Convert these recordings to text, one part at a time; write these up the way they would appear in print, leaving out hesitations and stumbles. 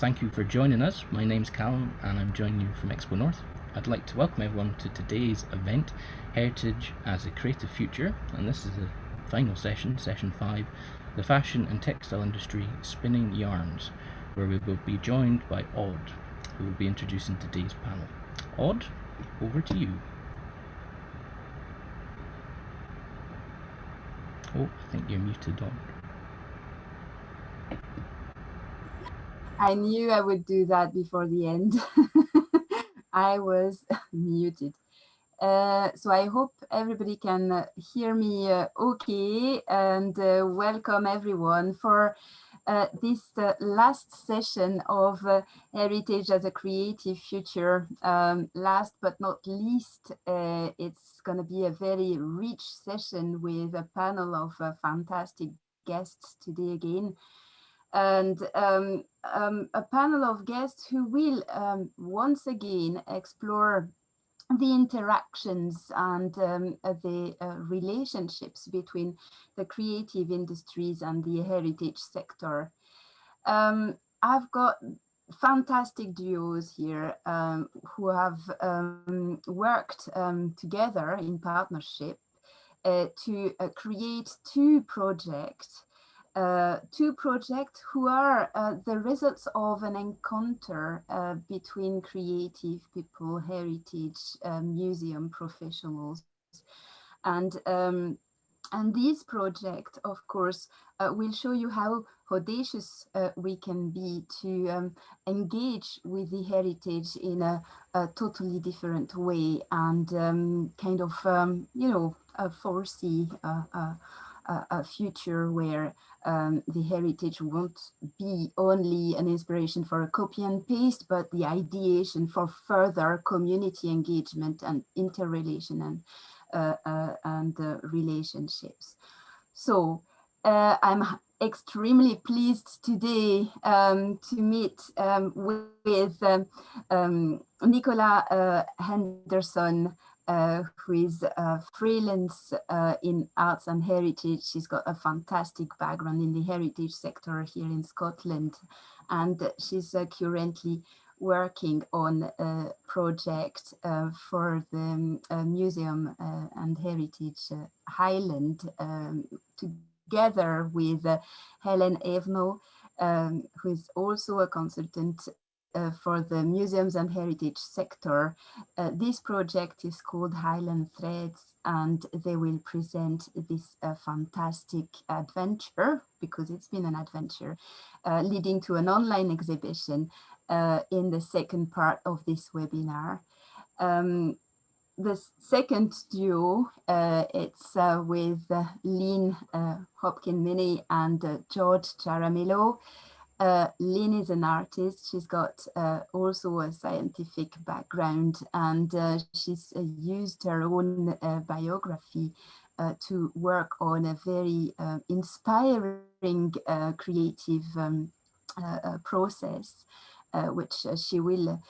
thank you for joining us. My name's Callum and I'm joining you from Expo North. I'd like to welcome everyone to today's event, Heritage as a Creative Future, and this is the final session, session 5, the fashion and textile industry spinning yarns, where we will be joined by Odd, who will be introducing today's panel. Odd, over to you. Oh, I think you're muted, Odd. I knew I would do that before the end. I was muted. So I hope everybody can hear me okay, and welcome everyone for this last session of Heritage as a Creative Future. Last but not least, it's going to be a very rich session with a panel of fantastic guests today again. And a panel of guests who will once again explore the interactions and the relationships between the creative industries and the heritage sector. I've got fantastic duos here who have worked together in partnership to create two projects who are the results of an encounter between creative people, heritage, museum professionals. And this project, of course, will show you how audacious we can be to engage with the heritage in a totally different way and kind of, foresee a future where the heritage won't be only an inspiration for a copy and paste, but the ideation for further community engagement and interrelation and relationships. So I'm extremely pleased today to meet with Nicola Henderson, who is freelance in arts and heritage. She's got a fantastic background in the heritage sector here in Scotland, and she's currently working on a project for the museum and heritage Highland, together with Helen Avenell, who is also a consultant for the museums and heritage sector. This project is called Highland Threads, and they will present this fantastic adventure, because it's been an adventure, leading to an online exhibition in the second part of this webinar. The second duo, it's with Lynne Hocking-Mennie and George Jaramillo. Lynne is an artist. She's got also a scientific background, and she's used her own biography to work on a very inspiring creative process, which she will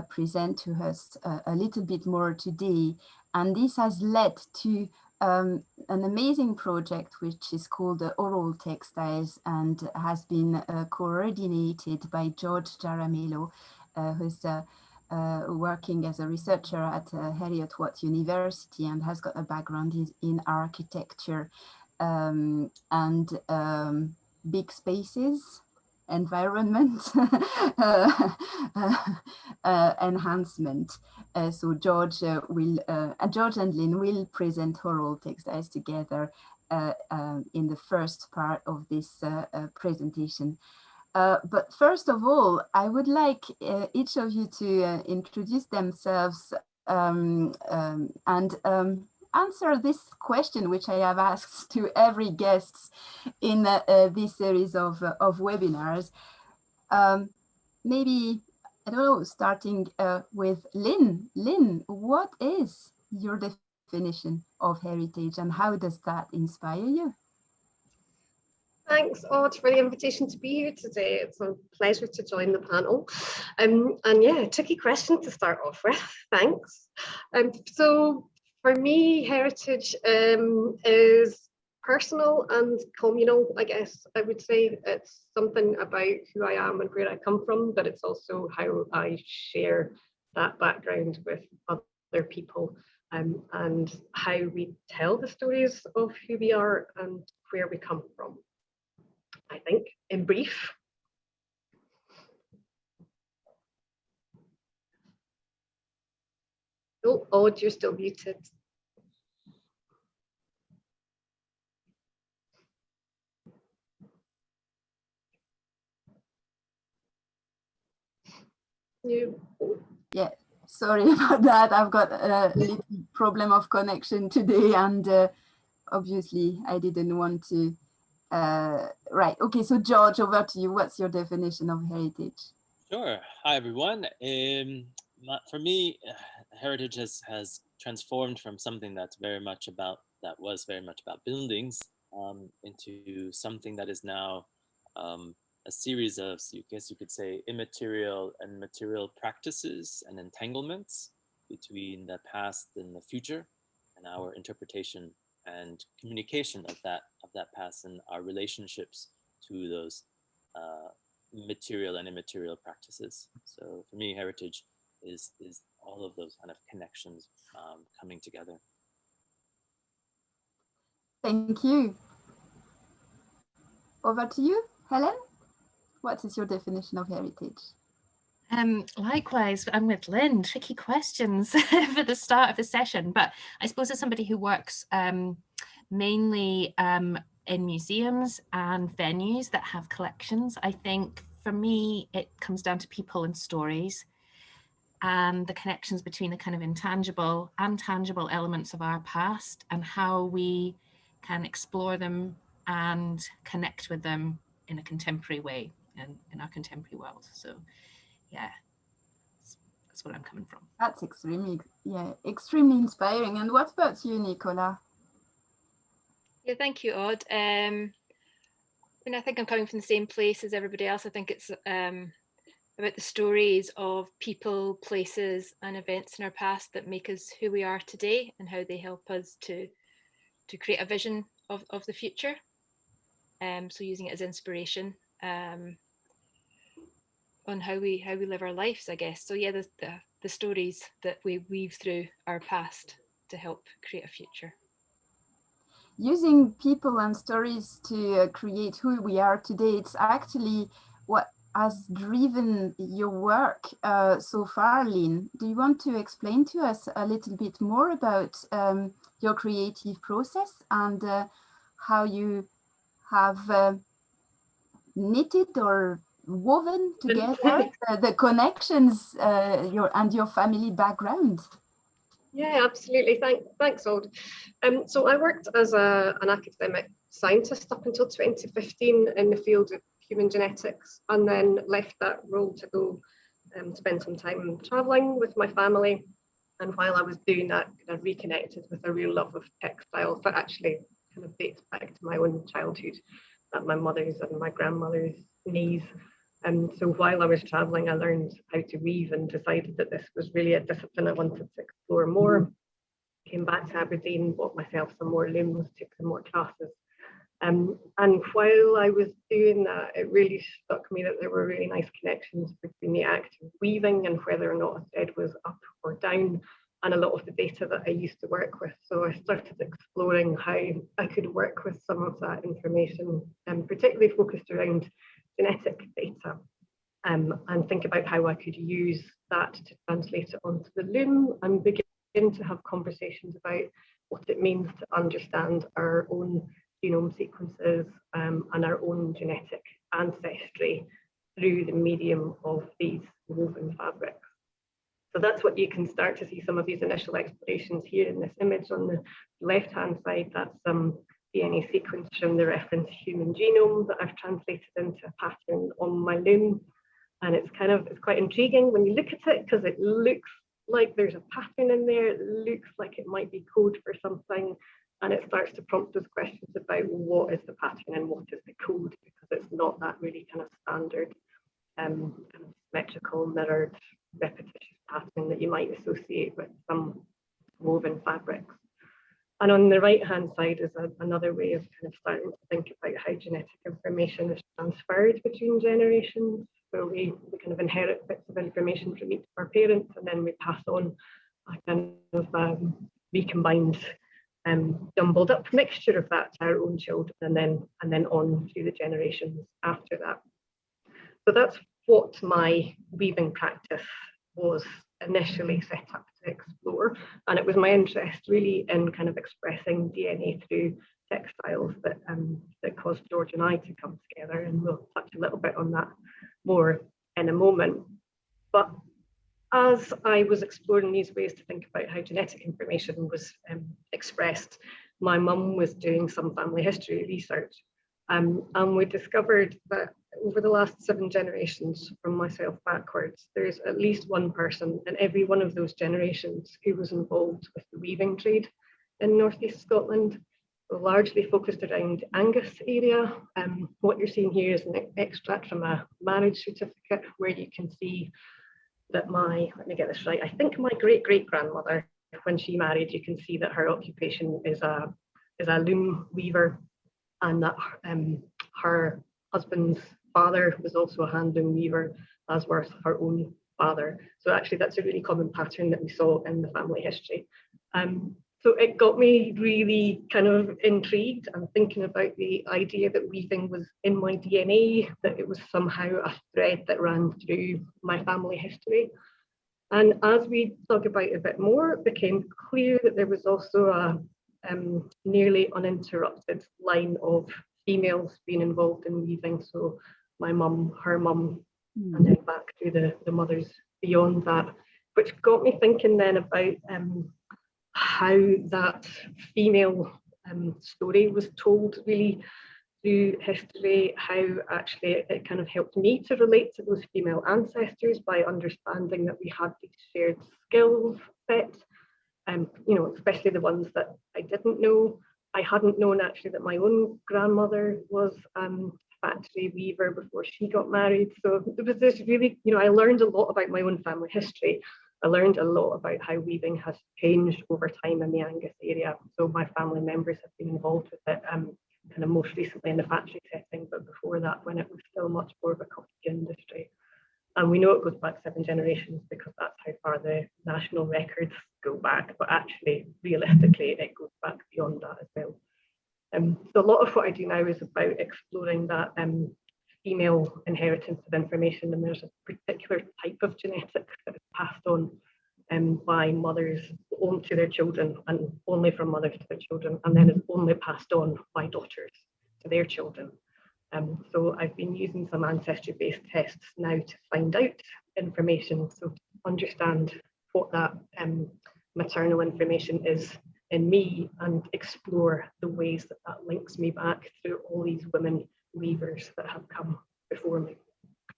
present to us a little bit more today. And this has led to an amazing project which is called Oral Textiles and has been coordinated by George Jaramillo, who's working as a researcher at Heriot-Watt University and has got a background in architecture and big spaces, environment, enhancement. So George and Lynne will present Oral Textiles together in the first part of this presentation. But first of all, I would like each of you to introduce themselves and answer this question, which I have asked to every guest in this series of webinars. Maybe, I don't know, starting with Lynne. Lynne, what is your definition of heritage and how does that inspire you? Thanks, Odd, for the invitation to be here today. It's a pleasure to join the panel. And yeah, tricky question to start off with, thanks. So for me, heritage is personal and communal, I guess. I would say it's something about who I am and where I come from, but it's also how I share that background with other people, and how we tell the stories of who we are and where we come from, I think, in brief. Oh, Odd, you're still muted. Yeah, sorry about that. I've got a little problem of connection today, and obviously I didn't want to. Right, okay, so George, over to you. What's your definition of heritage? Sure. Hi, everyone. For me, heritage has transformed from something that was very much about buildings, into something that is now a series of, so I guess you could say, immaterial and material practices and entanglements between the past and the future, and our interpretation and communication of that past and our relationships to those material and immaterial practices. So for me, heritage is all of those kind of connections coming together. Thank you. Over to you, Helen. What is your definition of heritage? Likewise, I'm with Lynne. Tricky questions for the start of the session, but I suppose as somebody who works mainly in museums and venues that have collections, I think for me it comes down to people and stories, and the connections between the kind of intangible and tangible elements of our past and how we can explore them and connect with them in a contemporary way and in our contemporary world. So yeah, that's what I'm coming from. That's extremely inspiring. And what about you, Nicola? Yeah, thank you, Odd. I think I'm coming from the same place as everybody else. I think it's about the stories of people, places, and events in our past that make us who we are today, and how they help us to create a vision of the future. So using it as inspiration on how we live our lives, I guess. So yeah, the stories that we weave through our past to help create a future. Using people and stories to create who we are today, it's actually what has driven your work so far, Lynne. Do you want to explain to us a little bit more about your creative process and how you have knitted or woven together the connections your family background? Yeah, absolutely. Thanks, Odd. So I worked as an academic scientist up until 2015 in the field of human genetics, and then left that role to go spend some time traveling with my family. And while I was doing that, I reconnected with a real love of textiles that actually kind of dates back to my own childhood at my mother's and my grandmother's knees. And so while I was traveling, I learned how to weave and decided that this was really a discipline I wanted to explore more. Came back to Aberdeen, bought myself some more looms, took some more classes. And while I was doing that, it really struck me that there were really nice connections between the act of weaving and whether or not a thread was up or down, and a lot of the data that I used to work with. So I started exploring how I could work with some of that information, and particularly focused around genetic data, and think about how I could use that to translate it onto the loom and begin to have conversations about what it means to understand our own genome sequences and our own genetic ancestry through the medium of these woven fabrics. So that's what you can start to see some of these initial explorations here in this image. On the left-hand side, that's some DNA sequence from the reference human genome that I've translated into a pattern on my loom. And it's quite intriguing when you look at it, because it looks like there's a pattern in there. It looks like it might be code for something. And it starts to prompt us questions about what is the pattern and what is the code, because it's not that really kind of standard kind of symmetrical, mirrored, repetitious pattern that you might associate with some woven fabrics. And on the right-hand side is another way of kind of starting to think about how genetic information is transferred between generations. So we kind of inherit bits of information from each of our parents, and then we pass on a kind of recombined, jumbled up mixture of that to our own children, and then on through the generations after that. So that's what my weaving practice was initially set up to explore, and it was my interest really in kind of expressing DNA through textiles that caused George and I to come together, and we'll touch a little bit on that more in a moment. But as I was exploring these ways to think about how genetic information was expressed, my mum was doing some family history research, and we discovered that over the last 7 generations from myself backwards, there's at least one person in every one of those generations who was involved with the weaving trade in northeast Scotland, largely focused around Angus area. What you're seeing here is an extract from a marriage certificate where you can see that let me get this right, I think my great-great-grandmother, when she married, you can see that her occupation is a loom weaver, and that her husband's father was also a hand loom weaver, as was her own father. So actually that's a really common pattern that we saw in the family history. So it got me really kind of intrigued and thinking about the idea that weaving was in my DNA, that it was somehow a thread that ran through my family history. And as we talk about it a bit more, it became clear that there was also a nearly uninterrupted line of females being involved in weaving. So my mum, her mum, and then back through the mothers beyond that, which got me thinking then about how that female story was told really through history, how actually it kind of helped me to relate to those female ancestors by understanding that we had these shared skill sets, you know, especially the ones that I didn't know. I hadn't known actually that my own grandmother was a factory weaver before she got married. So there was this really, you know, I learned a lot about my own family history. I learned a lot about how weaving has changed over time in the Angus area. So my family members have been involved with it, kind of most recently in the factory setting, but before that, when it was still much more of a cottage industry. And we know it goes back 7 generations because that's how far the national records go back, but actually, realistically, it goes back beyond that as well. So a lot of what I do now is about exploring that female inheritance of information, and there's a particular type of genetics that is passed on by mothers to their children, and only from mothers to their children, and then it's only passed on by daughters to their children. So I've been using some ancestry-based tests now to find out information, so to understand what that maternal information is in me, and explore the ways that that links me back through all these women weavers that have come before me.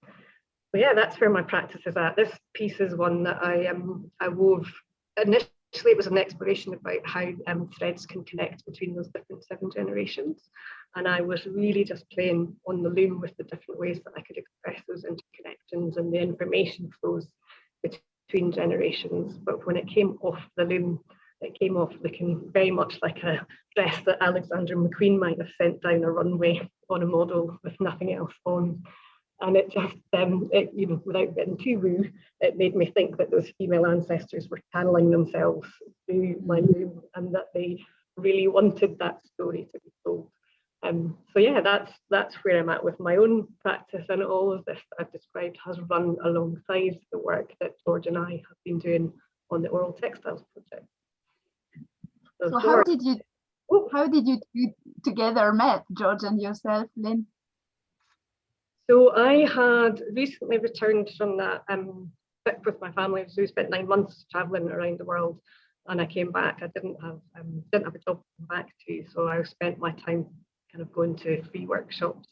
So yeah, that's where my practice is at. This piece is one that I wove. Initially, it was an exploration about how threads can connect between those different 7 generations. And I was really just playing on the loom with the different ways that I could express those interconnections and the information flows between generations. But when it came off the loom, it came off looking very much like a dress that Alexander McQueen might have sent down a runway on a model with nothing else on. And it just, you know, without getting too woo, it made me think that those female ancestors were channeling themselves through my loom, and that they really wanted that story to be told. So yeah, that's where I'm at with my own practice, and all of this that I've described has run alongside the work that George and I have been doing on the Oral Textiles project. So how did you two together met, George and yourself, Lynne? So I had recently returned from that trip with my family. So we spent 9 months traveling around the world, and I came back. I didn't have a job to come back to, so I spent my time kind of going to free workshops.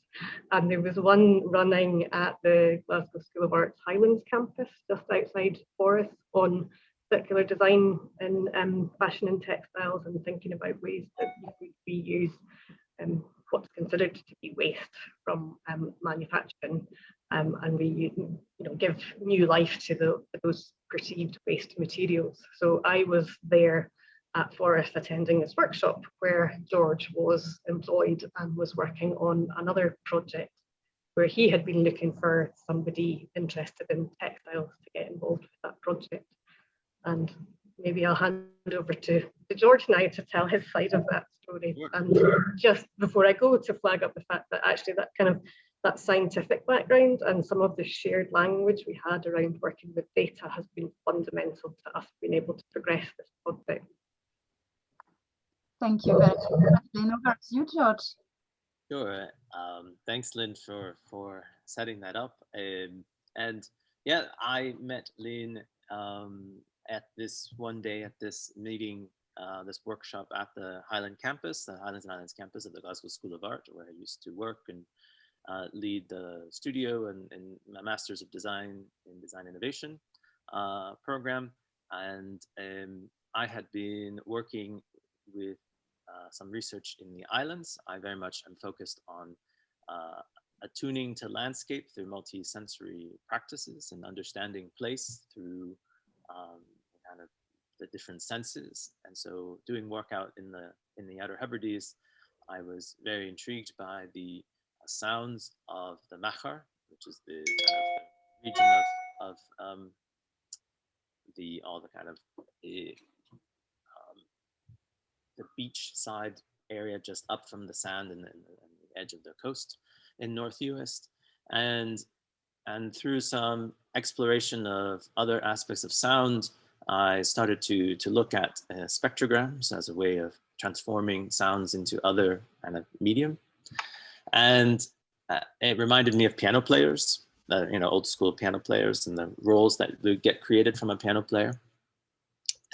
And there was one running at the Glasgow School of Arts Highlands campus, just outside Forres, on circular design in fashion and textiles, and thinking about ways that we reuse what's considered to be waste from manufacturing, and we give new life to those perceived waste materials. So I was there at Forest attending this workshop where George was employed and was working on another project where he had been looking for somebody interested in textiles to get involved with that project. And maybe I'll hand over to George now to tell his side of that story. And just before I go, to flag up the fact that actually that scientific background and some of the shared language we had around working with data has been fundamental to us being able to progress this project. Thank you very much, Lynne. Over to you, George. Sure. Thanks, Lynne, for setting that up. And yeah, I met Lynne at this one day at this meeting, this workshop at the Highland campus, the Highlands and Islands campus of the Glasgow School of Art, where I used to work and lead the studio and my Masters of Design in Design Innovation program. And I had been working with some research in the islands. I very much am focused on attuning to landscape through multi-sensory practices and understanding place through kind of the different senses. And so doing work out in the Outer Hebrides, I was very intrigued by the sounds of the Machar, which is the kind of the region of all the kind of the beach side area just up from the sand and the edge of the coast in North Uist. And through some exploration of other aspects of sound, I started to look at spectrograms as a way of transforming sounds into other kind of medium. And it reminded me of piano players, old school piano players and the roles that would get created from a piano player.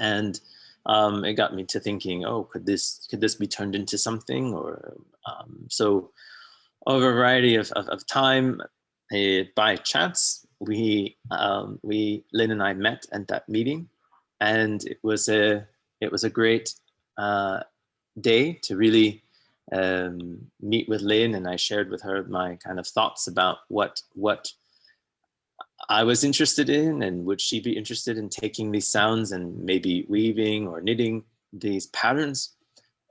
And it got me to thinking, oh, could this be turned into something? Or so over a variety of time, by chance, Lynne and I met at that meeting, and it was a great day to really meet with Lynne, and I shared with her my kind of thoughts about what I was interested in, and would she be interested in taking these sounds and maybe weaving or knitting these patterns,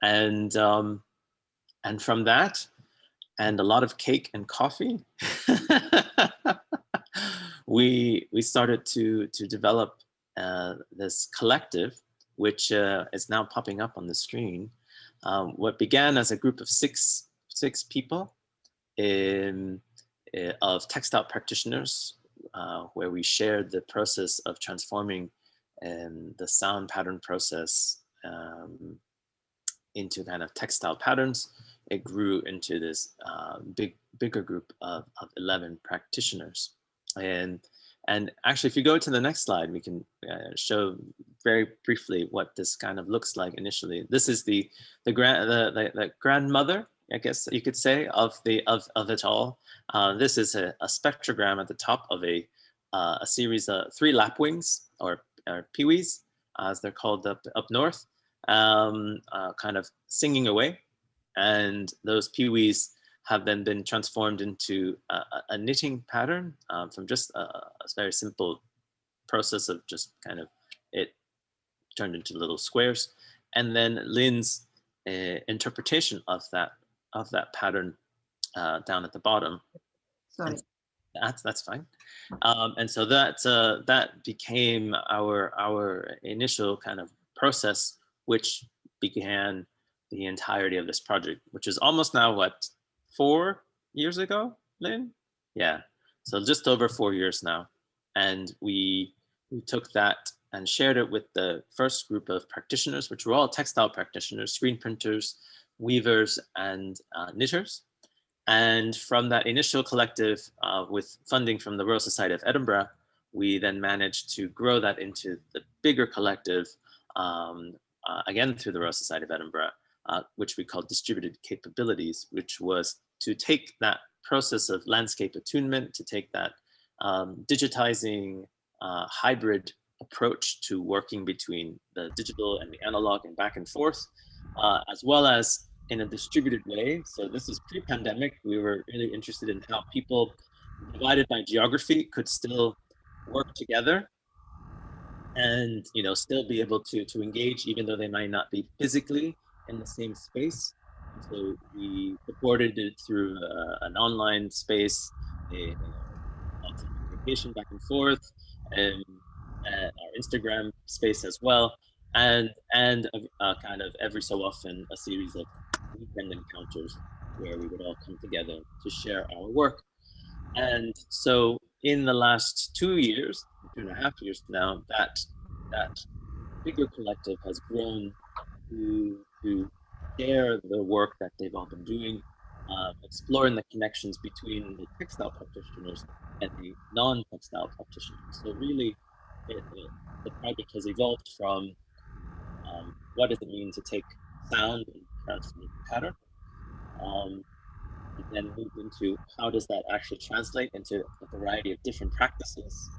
and from that, and a lot of cake and coffee, we started to develop this collective, which is now popping up on the screen. What began as a group of six people of textile practitioners, where we shared the process of transforming the sound pattern process into kind of textile patterns. It grew into this bigger group of 11 practitioners. And actually, if you go to the next slide, we can show very briefly what this kind of looks like initially. This is the grandmother, I guess you could say, of it all. This is a spectrogram at the top of a series of 3 lapwings, or peewees, as they're called up north, kind of singing away. And those peewees have then been transformed into a knitting pattern from just a very simple process of just kind of it turned into little squares. And then Lynne's interpretation of that pattern down at the bottom. Sorry. That's fine. And so that became our initial kind of process, which began the entirety of this project, which is almost now, what, 4 years ago, Lynne? Yeah, so just over 4 years now. And we took that and shared it with the first group of practitioners, which were all textile practitioners, screen printers, weavers, and knitters. And from that initial collective, with funding from the Royal Society of Edinburgh, we then managed to grow that into the bigger collective, again through the Royal Society of Edinburgh, which we call distributed capabilities, which was to take that process of landscape attunement, to take that digitizing hybrid approach to working between the digital and the analog and back and forth, as well as in a distributed way. So this is pre-pandemic. We were really interested in how people divided by geography could still work together. and still be able to engage even though they might not be physically in the same space. And so we supported it through an online space, lots of communication back and forth, and our Instagram space as well, and kind of every so often a series of weekend encounters where we would all come together to share our work. And so in the last 2 years, 2.5 years now, that bigger collective has grown to share the work that they've all been doing, exploring the connections between the textile practitioners and the non-textile practitioners. So really, the project has evolved from what does it mean to take sound and transform pattern, and then moved into how does that actually translate into a variety of different practices,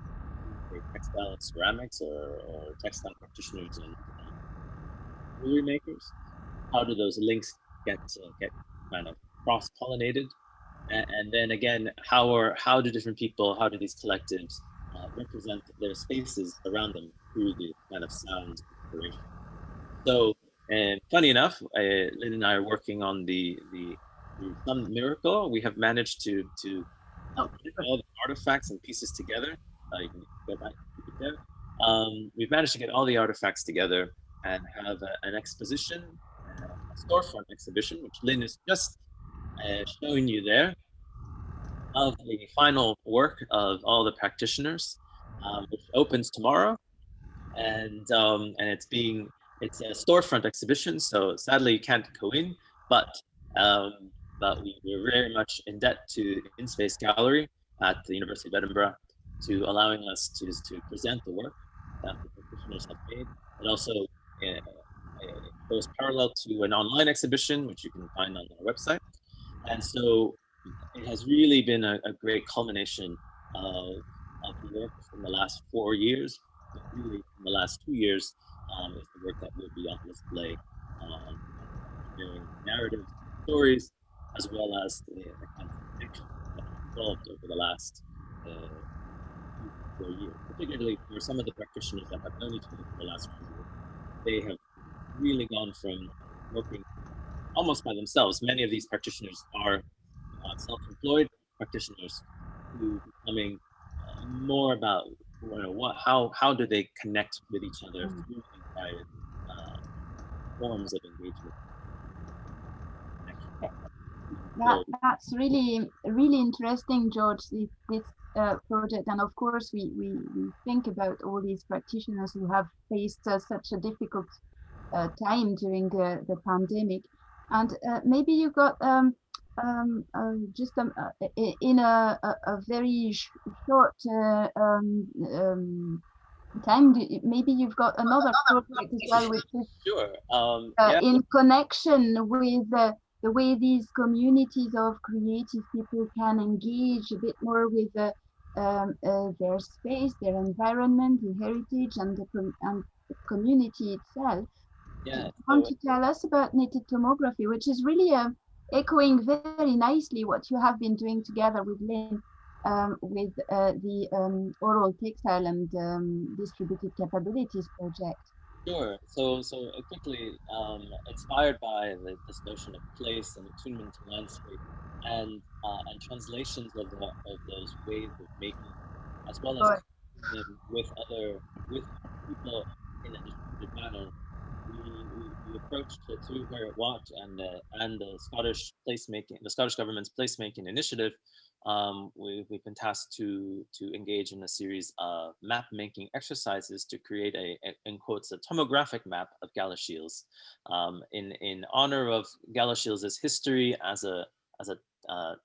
say textile and ceramics, or textile practitioners and jewelry makers. How do those links get kind of cross-pollinated, and then again, how do different people, how do these collectives represent their spaces around them through the kind of sound inspiration? So, and funny enough, Lynne and I are working on through some miracle, we have managed to put all the artifacts and pieces together. You can go back there. We've managed to get all the artifacts together and have an exposition, a storefront exhibition, which Lynne is just showing you there, of the final work of all the practitioners, which opens tomorrow, and it's a storefront exhibition, so sadly you can't go in, but we're very much in debt to InSpace Gallery at the University of Edinburgh to allowing us to present the work that the practitioners have made. It also goes parallel to an online exhibition, which you can find on our website. And so it has really been a great culmination of the work from the last 4 years, but really in the last 2 years is the work that will be on display, sharing narratives, stories, as well as the kind of connections that have evolved over the last 4 years. Particularly for some of the practitioners that have known each other for the last 4 years, they have really gone from working almost by themselves. Many of these practitioners are self-employed practitioners who becoming more about how do they connect with each other through these various forms of engagement. That's really interesting, George, this project. And of course we think about all these practitioners who have faced such a difficult time during the pandemic, and maybe you got just in a very short time, maybe you've got another project as well, which is sure. in connection with the way these communities of creative people can engage a bit more with their space, their environment, the heritage, and the community itself. Yeah. Do you want to tell us about knitted tomography, which is really echoing very nicely what you have been doing together with Lynne, with the oral textile and distributed capabilities project? Sure. So quickly, inspired by this notion of place and attunement to landscape, and translations of those ways of making, as well as them with people in a distributed manner. We approached through Heriot-Watt and the Scottish placemaking, the Scottish government's placemaking initiative. We've been tasked to engage in a series of map making exercises to create in quotes, a tomographic map of Galashiels, in honor of Galashiels' history as a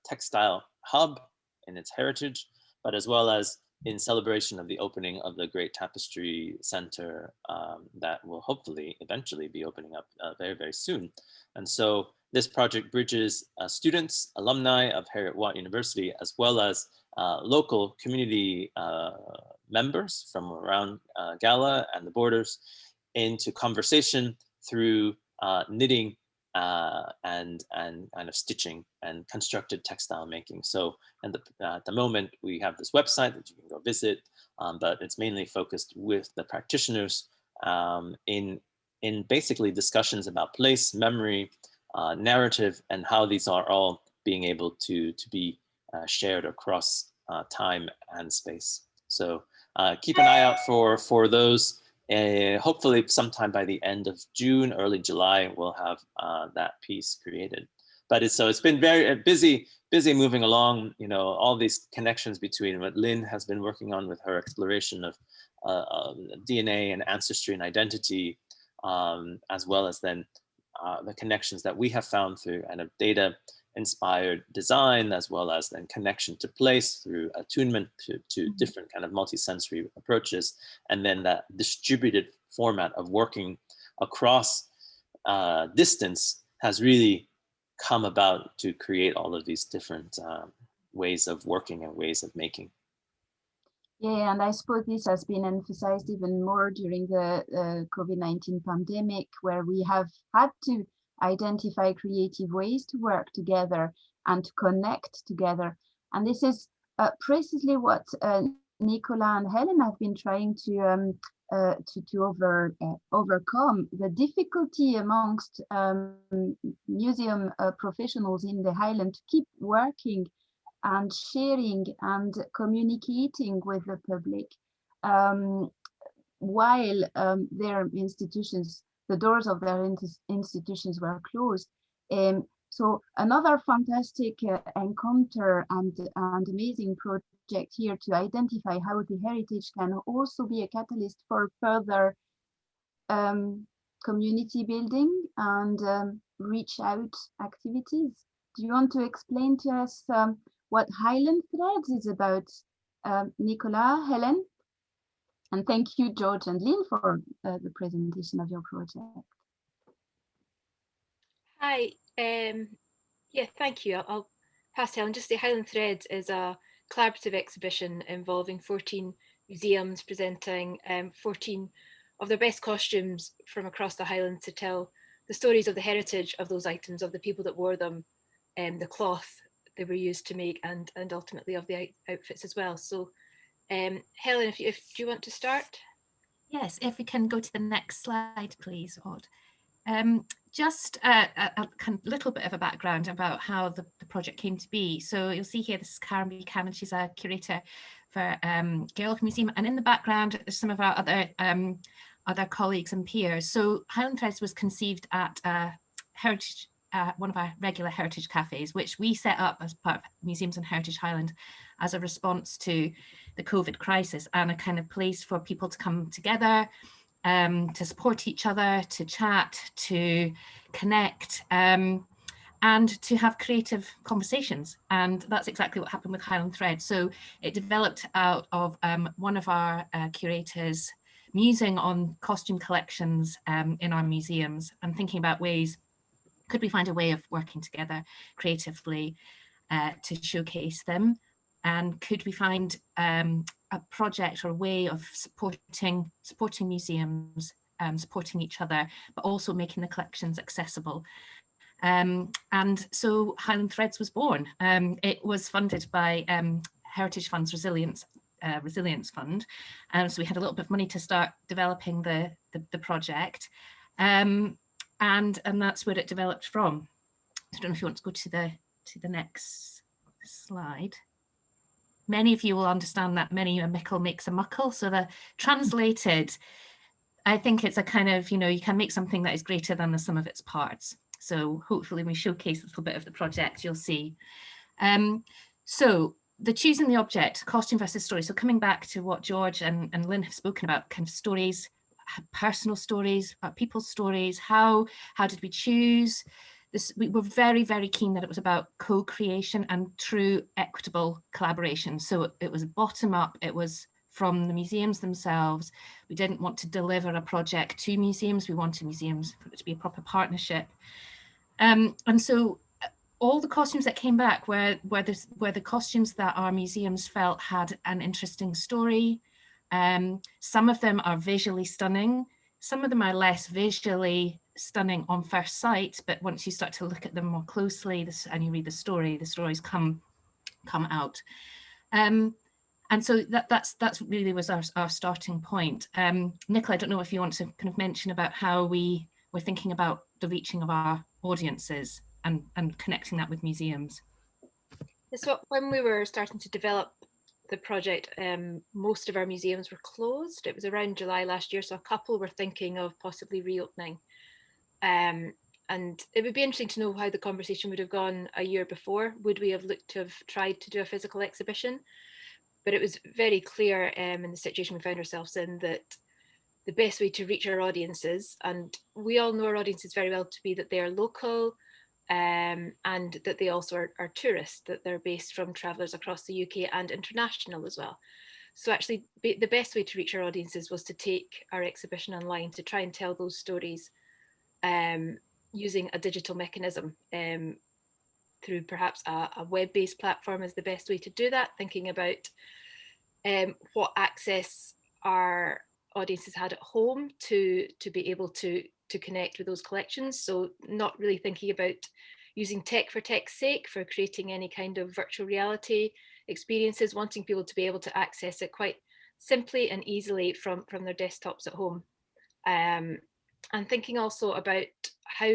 textile hub in its heritage, but as well as in celebration of the opening of the Great Tapestry Center that will hopefully eventually be opening up very, very soon. And so this project bridges students, alumni of Heriot-Watt University, as well as local community members from around Gala and the borders, into conversation through knitting and kind of stitching and constructed textile making. So at the moment, we have this website that you can go visit, but it's mainly focused with the practitioners in basically discussions about place, memory, narrative, and how these are all being able to be shared across time and space. So keep an eye out for those. Hopefully sometime by the end of June, early July, we'll have that piece created. But it's been very busy moving along. You know, all these connections between what Lynne has been working on with her exploration of DNA and ancestry and identity, as well as then the connections that we have found through kind of data inspired design, as well as then connection to place through attunement to different kind of multisensory approaches, and then that distributed format of working across distance has really come about to create all of these different ways of working and ways of making. Yeah, and I suppose this has been emphasized even more during the COVID-19 pandemic, where we have had to identify creative ways to work together and to connect together. And this is precisely what Nicola and Helen have been trying to overcome, the difficulty amongst museum professionals in the Highland to keep working and sharing and communicating with the public while their institutions, the doors of their institutions were closed. So another fantastic encounter and amazing project here to identify how the heritage can also be a catalyst for further community building and reach out activities. Do you want to explain to us what Highland Threads is about, Nicola, Helen? And thank you, George and Lynne, for the presentation of your project. Hi, yeah, thank you. I'll pass to Helen. Just say Highland Threads is a collaborative exhibition involving 14 museums presenting 14 of their best costumes from across the Highlands to tell the stories of the heritage of those items, of the people that wore them, the cloth they were used to make, and ultimately of the outfits as well. So Helen, if do you want to start? Yes, if we can go to the next slide, please, Odd. Just a little bit of a background about how the project came to be. So you'll see here, this is Karen Buchanan. She's a curator for Gaelic Museum, and in the background there's some of our other colleagues and peers. So Highland Threads was conceived at Heritage, one of our regular heritage cafes, which we set up as part of Museums and Heritage Highland as a response to the COVID crisis, and a kind of place for people to come together, to support each other, to chat, to connect, and to have creative conversations. And that's exactly what happened with Highland Thread. So it developed out of one of our curators musing on costume collections in our museums and thinking about ways, could we find a way of working together creatively to showcase them? And could we find a project or a way of supporting museums, supporting each other, but also making the collections accessible? And so Highland Threads was born. It was funded by Heritage Fund's Resilience Fund. So we had a little bit of money to start developing the project. And that's where it developed from. I don't know if you want to go to the next slide. Many of you will understand that many a mickle makes a muckle. So the translated, I think it's a kind of, you can make something that is greater than the sum of its parts. So hopefully when we showcase a little bit of the project, you'll see. So the choosing the object, costume versus story. So coming back to what George and Lynne have spoken about, kind of stories, personal stories, people's stories, how did we choose this? We were very, very keen that it was about co-creation and true equitable collaboration. So it was bottom up, it was from the museums themselves. We didn't want to deliver a project to museums, we wanted museums for it to be a proper partnership. And so all the costumes that came back were the costumes that our museums felt had an interesting story. Some of them are visually stunning. Some of them are less visually stunning on first sight, but once you start to look at them more closely and you read the stories come out. And so that's really was our starting point. Nicola, I don't know if you want to kind of mention about how we were thinking about the reaching of our audiences and connecting that with museums. So when we were starting to develop the project, most of our museums were closed. It was around July last year, so a couple were thinking of possibly reopening. And it would be interesting to know how the conversation would have gone a year before. Would we have looked to have tried to do a physical exhibition? But it was very clear in the situation we found ourselves in that the best way to reach our audiences, and we all know our audiences very well to be that they are local, and that they also are tourists, that they're based from travellers across the UK and international as well. So actually the best way to reach our audiences was to take our exhibition online, to try and tell those stories using a digital mechanism, through perhaps a web-based platform is the best way to do that, thinking about what access our audiences had at home to be able to connect with those collections. So not really thinking about using tech for tech's sake, for creating any kind of virtual reality experiences, wanting people to be able to access it quite simply and easily from their desktops at home. And thinking also about how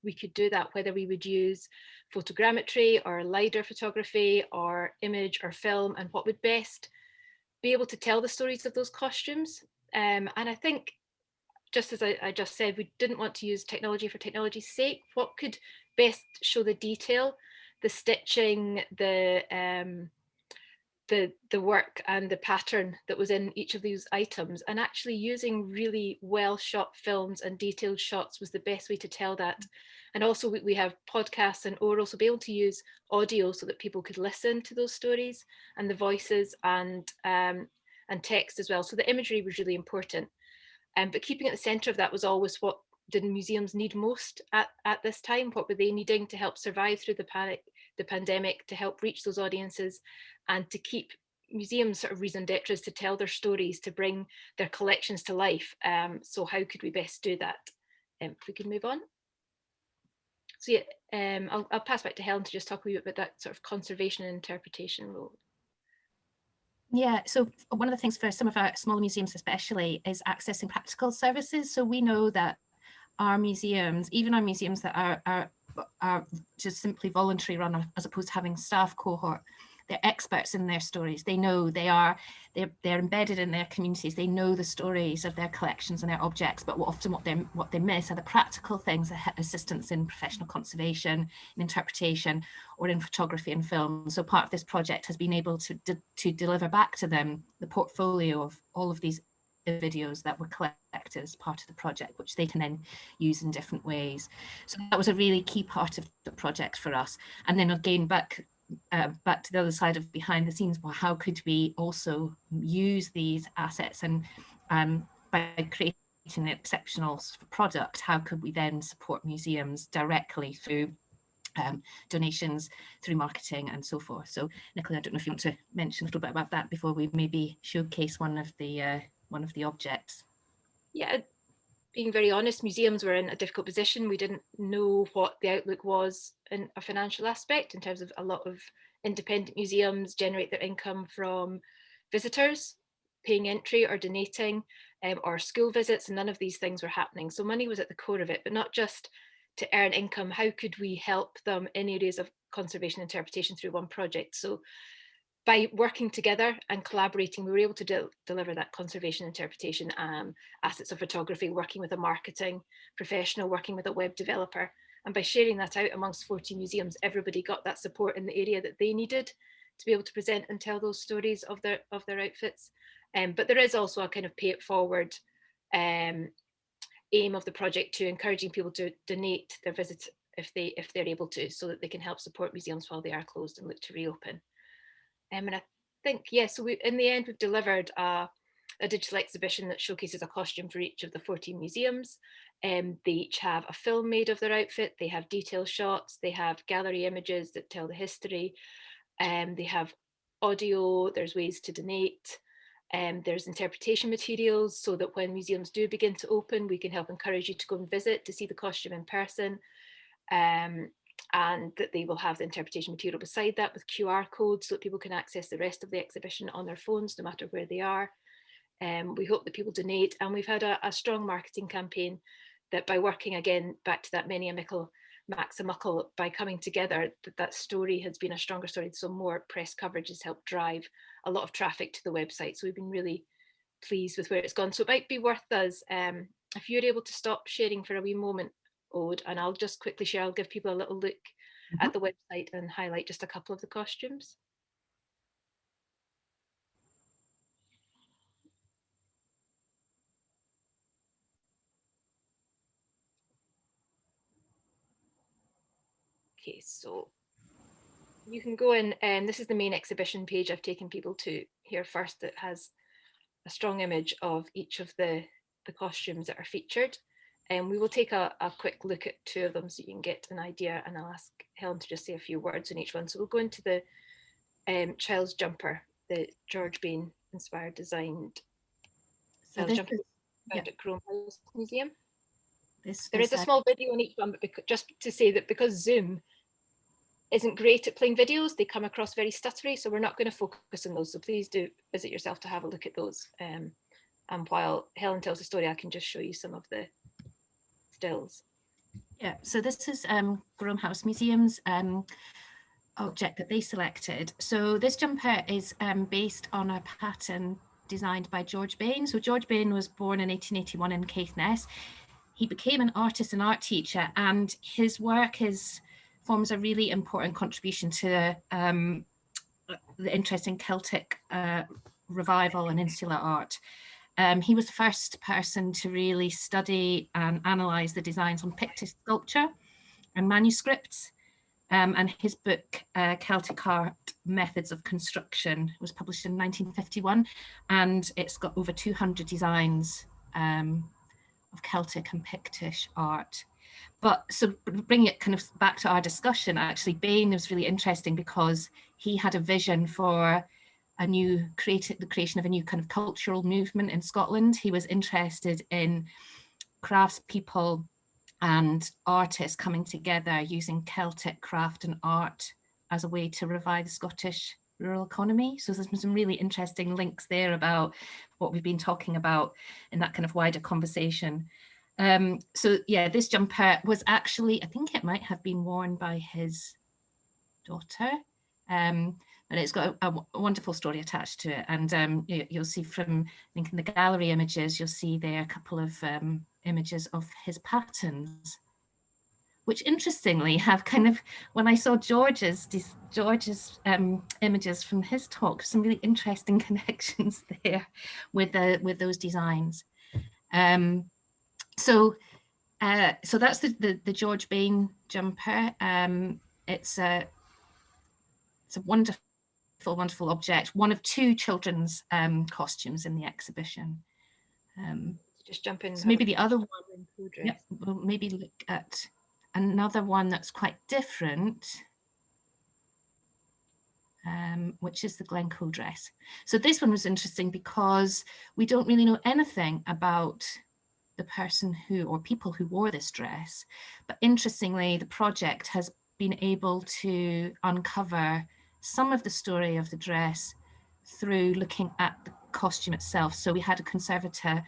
we could do that, whether we would use photogrammetry or LiDAR photography or image or film, and what would best be able to tell the stories of those costumes. And I think, just as I just said, we didn't want to use technology for technology's sake. What could best show the detail, the stitching, the work and the pattern that was in each of these items, and actually using really well shot films and detailed shots was the best way to tell that. And also we have podcasts and oral, so be able to use audio so that people could listen to those stories, and the voices and text as well. So the imagery was really important. But keeping at the centre of that was always, what did museums need most at this time? What were they needing to help survive through the pandemic, to help reach those audiences, and to keep museums sort of raison d'etre, to tell their stories, to bring their collections to life. So how could we best do that? If we could move on. So yeah, I'll pass back to Helen to just talk a wee bit about that sort of conservation and interpretation role. Yeah, so one of the things for some of our smaller museums especially is accessing practical services. So we know that our museums, even our museums that are just simply voluntary run as opposed to having staff cohort, they're experts in their stories. They know they're embedded in their communities. They know the stories of their collections and their objects, but often what they miss are the practical things, assistance in professional conservation, in interpretation, or in photography and film. So part of this project has been able to deliver back to them the portfolio of all of these videos that were collected as part of the project, which they can then use in different ways. So that was a really key part of the project for us. And then again, back to the other side of behind the scenes, well, how could we also use these assets, and by creating an exceptional product, how could we then support museums directly through donations, through marketing and so forth. So Nicola, I don't know if you want to mention a little bit about that before we maybe showcase one of the objects. Yeah, being very honest, museums were in a difficult position. We didn't know what the outlook was in a financial aspect, in terms of a lot of independent museums generate their income from visitors paying entry or donating, or school visits, and none of these things were happening. So money was at the core of it, but not just to earn income. How could we help them in areas of conservation interpretation through one project? So by working together and collaborating, we were able to deliver that conservation interpretation, assets of photography, working with a marketing professional, working with a web developer. And by sharing that out amongst 40 museums, everybody got that support in the area that they needed to be able to present and tell those stories of their outfits. But there is also a kind of pay it forward aim of the project, to encouraging people to donate their visit if they're able to, so that they can help support museums while they are closed and look to reopen. And I think, yeah, so in the end, we've delivered a digital exhibition that showcases a costume for each of the 14 museums. They each have a film made of their outfit. They have detail shots. They have gallery images that tell the history. They have audio. There's ways to donate. There's interpretation materials, so that when museums do begin to open, we can help encourage you to go and visit, to see the costume in person. and that they will have the interpretation material beside that with QR codes so that people can access the rest of the exhibition on their phones, no matter where they are. We hope that people donate, and we've had a strong marketing campaign that by working, again, back to that many a mickle, max a muckle, by coming together, that story has been a stronger story. So more press coverage has helped drive a lot of traffic to the website. So we've been really pleased with where it's gone. So it might be worth us, if you're able to stop sharing for a wee moment, Aude, and I'll just quickly share, I'll give people a little look at the website and highlight just a couple of the costumes. Okay, so you can go in, and this is the main exhibition page I've taken people to here first, that has a strong image of each of the costumes that are featured. And we will take a quick look at two of them so you can get an idea, and I'll ask Helen to just say a few words on each one. So we'll go into the child's jumper, the George Bain inspired designed child's jumper found at Crome House Museum. There is a small video on each one, but just to say that because Zoom isn't great at playing videos, they come across very stuttery, so we're not going to focus on those. So please do visit yourself to have a look at those. And while Helen tells the story, I can just show you some of the stills. Yeah, so this is Crome House Museum's object that they selected. So this jumper is based on a pattern designed by George Bain. So George Bain was born in 1881 in Caithness. He became an artist and art teacher, and his work forms a really important contribution to the interest in Celtic revival and insular art. He was the first person to really study and analyse the designs on picture sculpture and manuscripts. And his book, Celtic Art Methods of Construction, was published in 1951, and it's got over 200 designs of Celtic and Pictish art. But so bringing it kind of back to our discussion, actually, Bain was really interesting because he had a vision for the creation of a new kind of cultural movement in Scotland. He was interested in craftspeople and artists coming together using Celtic craft and art as a way to revive the Scottish rural economy. So there's some really interesting links there about what we've been talking about in that kind of wider conversation. So yeah, this jumper was actually, I think it might have been worn by his daughter, but it's got a wonderful story attached to it. And you'll see from, I think in the gallery images, you'll see there a couple of images of his patterns, which interestingly have kind of, when I saw George's images from his talk, some really interesting connections there with those designs. So that's the George Bain jumper. It's a wonderful object, one of two children's costumes in the exhibition. Just jump in. So maybe the other one, we'll maybe look at another one that's quite different, which is the Glencoe dress. So this one was interesting because we don't really know anything about the person or people who wore this dress. But interestingly, the project has been able to uncover some of the story of the dress through looking at the costume itself. So we had a conservator,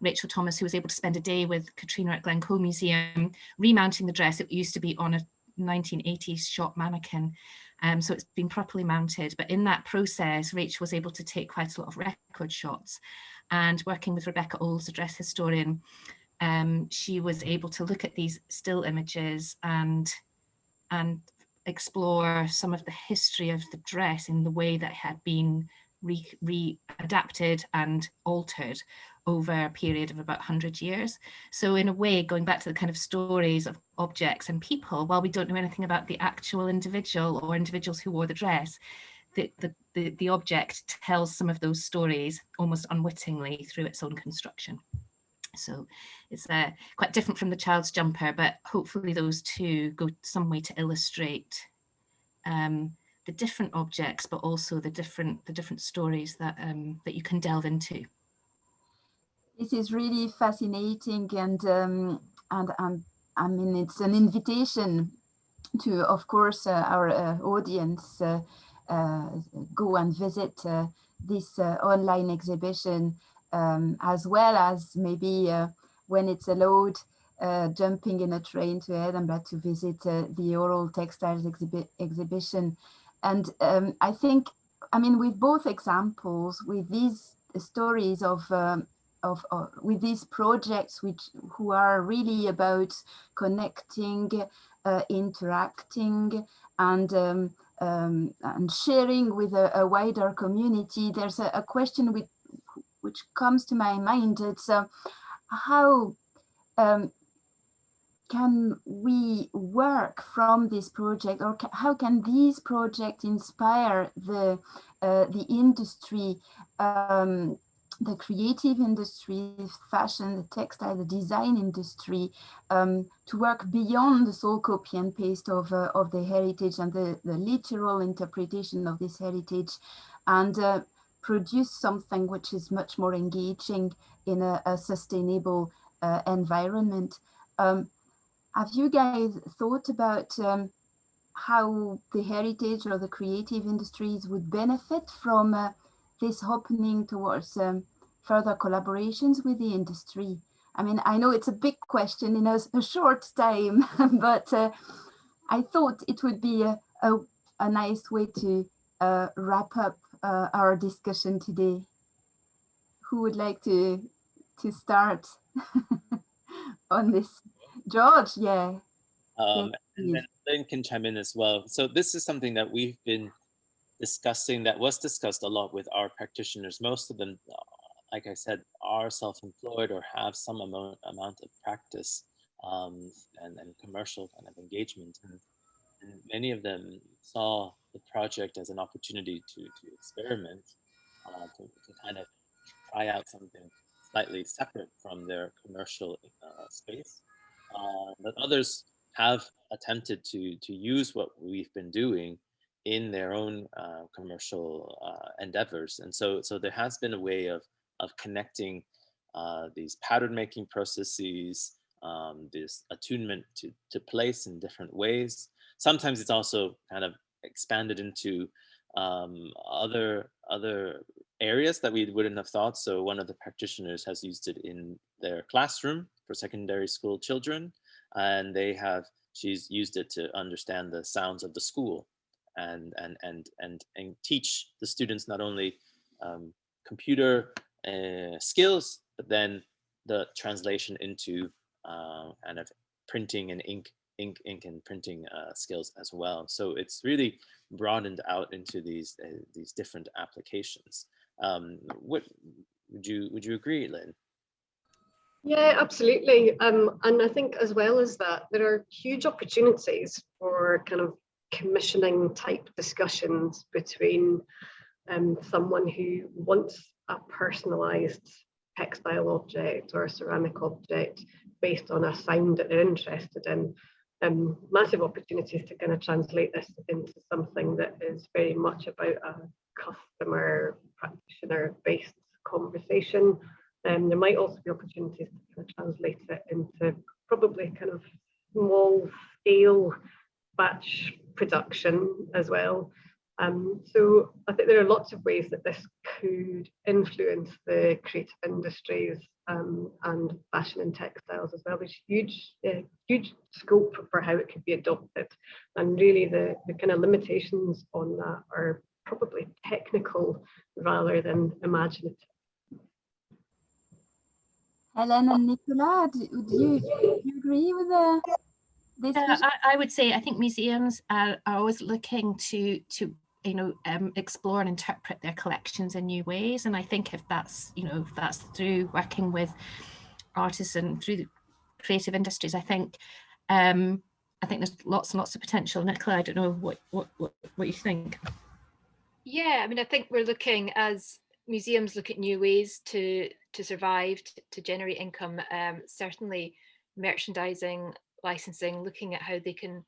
Rachel Thomas, who was able to spend a day with Katrina at Glencoe Museum, remounting the dress. It used to be on a 1980s shop mannequin. So it's been properly mounted. But in that process, Rachel was able to take quite a lot of record shots. And working with Rebecca Oles, a dress historian, she was able to look at these still images and explore some of the history of the dress in the way that it had been readapted and altered over a period of about 100 years. So in a way, going back to the kind of stories of objects and people, while we don't know anything about the actual individual or individuals who wore the dress, the object tells some of those stories almost unwittingly through its own construction. So it's quite different from the child's jumper, but hopefully those two go some way to illustrate the different objects, but also the different stories that that you can delve into. This is really fascinating, and I mean, it's an invitation of course, our audience go and visit this online exhibition, as well as maybe when it's allowed, jumping in a train to Edinburgh to visit the oral textiles exhibition. And I think, I mean, with both examples, with these stories of with these projects who are really about connecting, interacting, and sharing with a wider community, there's a question which comes to my mind. It's how can we work from this project, or how can these projects inspire the industry, the creative industry, fashion, the textile, the design industry, to work beyond the sole copy and paste of the heritage and the literal interpretation of this heritage, and produce something which is much more engaging in a sustainable environment. Have you guys thought about how the heritage or the creative industries would benefit from this opening towards further collaborations with the industry? I mean, I know it's a big question in a short time, but I thought it would be a nice way to wrap up our discussion today. Who would like to start on this? George, yeah. And then Lynne can chime in as well. So this is something that we've been discussing, that was discussed a lot with our practitioners. Most of them, like I said, are self-employed or have some amount of practice and commercial kind of engagement. And many of them saw the project as an opportunity to experiment, to kind of try out something slightly separate from their commercial space. But others have attempted to use what we've been doing in their own commercial endeavors. And so there has been a way of connecting these pattern making processes, this attunement to place in different ways. Sometimes it's also kind of expanded into other areas that we wouldn't have thought. So one of the practitioners has used it in their classroom for secondary school children, and she's used it to understand the sounds of the school and teach the students not only computer skills, but then the translation into kind of printing and ink and printing skills as well. So it's really broadened out into these different applications. What would you agree, Lynne? Yeah, absolutely. And I think as well as that, there are huge opportunities for kind of commissioning type discussions between someone who wants a personalized textile object or a ceramic object based on a sound that they're interested in. Massive opportunities to kind of translate this into something that is very much about a customer practitioner based conversation. There might also be opportunities to kind of translate it into probably kind of small scale batch production as well. So I think there are lots of ways that this could influence the creative industries and fashion and textiles as well. There's huge scope for how it could be adopted, and really the kind of limitations on that are probably technical rather than imaginative. Helen and Nicola, do you agree with this? I would say I think museums are always looking to explore and interpret their collections in new ways, and I think if that's through working with artists and through the creative industries, I think there's lots and lots of potential. Nicola, I don't know what you think. Yeah, I mean, I think we're looking, as museums look at new ways to survive, to generate income. Certainly merchandising, licensing, looking at how they can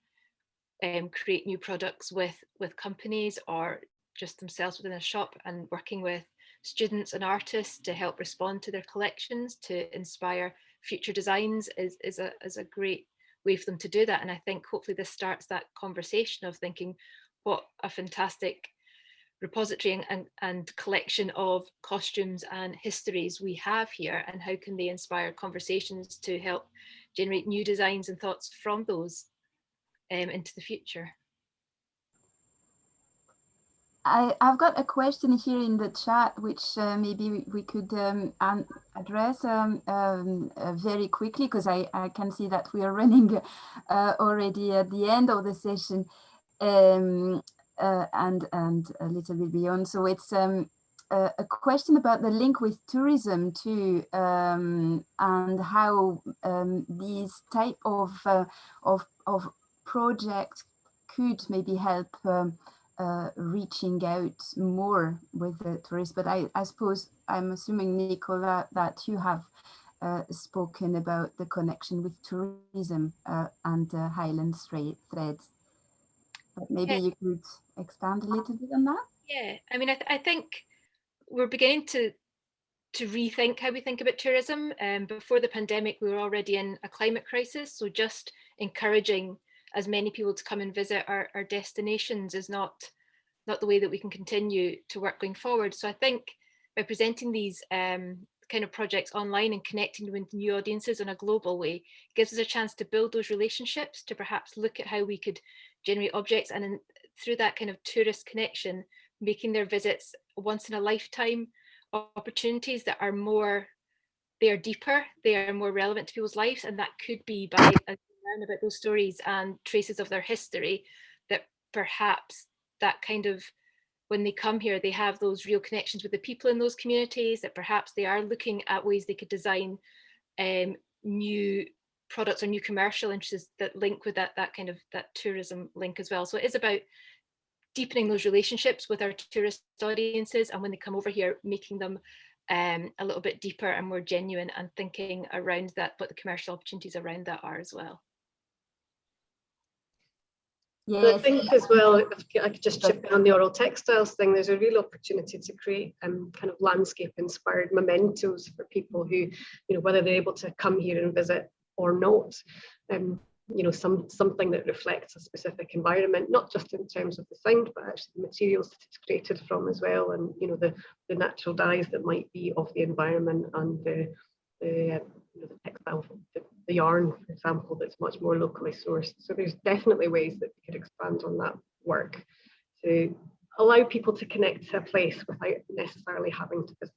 create new products with companies or just themselves within a shop, and working with students and artists to help respond to their collections to inspire future designs is a great way for them to do that. And I think hopefully this starts that conversation of thinking what a fantastic repository and collection of costumes and histories we have here, and how can they inspire conversations to help generate new designs and thoughts from those into the future. I've got a question here in the chat, which maybe we could address very quickly, because I can see that we are running already at the end of the session, and a little bit beyond. So it's a question about the link with tourism too, and how these type of projects could maybe help reaching out more with the tourists. But I suppose, I'm assuming, Nicola, that you have spoken about the connection with tourism and Highland Threads. But maybe you could expand a little bit on that. Yeah, I mean, I think we're beginning to rethink how we think about tourism. Before the pandemic, we were already in a climate crisis, so just encouraging as many people to come and visit our destinations is not the way that we can continue to work going forward. So I think by presenting these kind of projects online and connecting with new audiences in a global way, gives us a chance to build those relationships, to perhaps look at how we could generate objects, and through that kind of tourist connection, making their visits once in a lifetime opportunities that are more, they are deeper, they are more relevant to people's lives. And that could be by learning about those stories and traces of their history, that perhaps that kind of, when they come here, they have those real connections with the people in those communities, that perhaps they are looking at ways they could design new products or new commercial interests that link with that kind of that tourism link as well. So it is about deepening those relationships with our tourist audiences, and when they come over here, making them a little bit deeper and more genuine, and thinking around that, what the commercial opportunities around that are as well. Yes. I think as well, if I could just chip in on the oral textiles thing, there's a real opportunity to create kind of landscape inspired mementos for people who, you know, whether they're able to come here and visit or not, you know, something that reflects a specific environment, not just in terms of the sound, but actually the materials that it's created from as well, and, you know, the natural dyes that might be of the environment, and the textile, the yarn, for example, that's much more locally sourced. So there's definitely ways that we could expand on that work to allow people to connect to a place without necessarily having to visit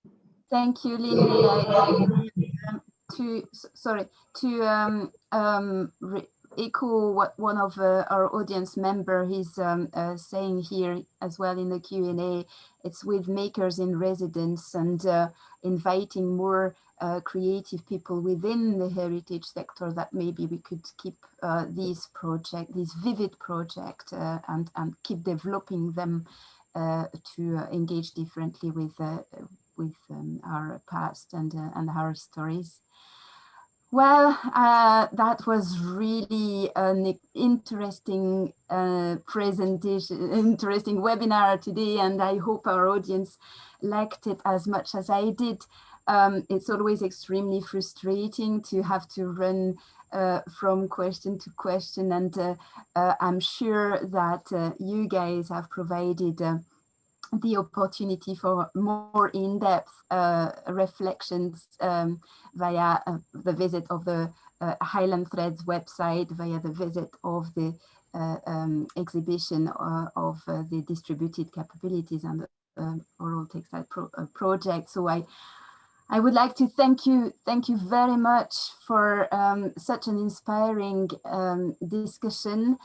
it. Thank you, Lynne. To echo what one of our audience member is saying here as well in the Q&A, it's with makers in residence, and inviting more creative people within the heritage sector, that maybe we could keep these vivid project, and keep developing them to engage differently with our past and our stories. Well, that was really an interesting presentation, interesting webinar today, and I hope our audience liked it as much as I did. It's always extremely frustrating to have to run from question to question, and I'm sure that you guys have provided the opportunity for more in-depth reflections via the visit of the Highland Threads website, via the visit of the exhibition of the distributed capabilities and the oral textile project. So I would like to thank you very much for such an inspiring discussion,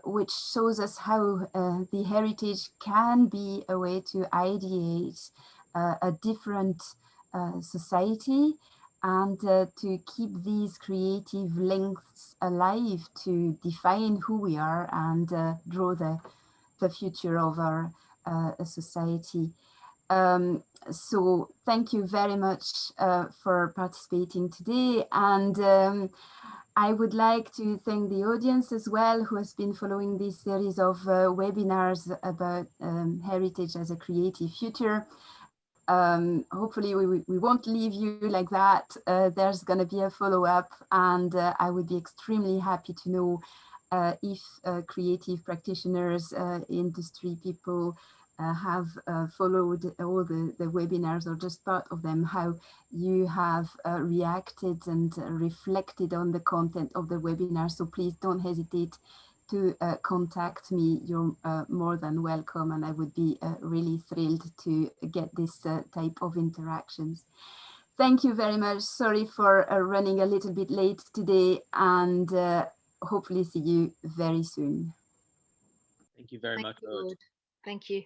which shows us how the heritage can be a way to ideate a different society, and to keep these creative links alive, to define who we are and draw the future of our society. So thank you very much for participating today, and I would like to thank the audience as well, who has been following this series of webinars about heritage as a creative future. hopefully we won't leave you like that. There's going to be a follow-up, and I would be extremely happy to know if creative practitioners, industry people have followed all the webinars or just part of them, how you have reacted and reflected on the content of the webinar. So please don't hesitate to contact me. You're more than welcome, and I would be really thrilled to get this type of interactions. Thank you very much. Sorry for running a little bit late today, and hopefully see you very soon. Thank you very much, Thank you.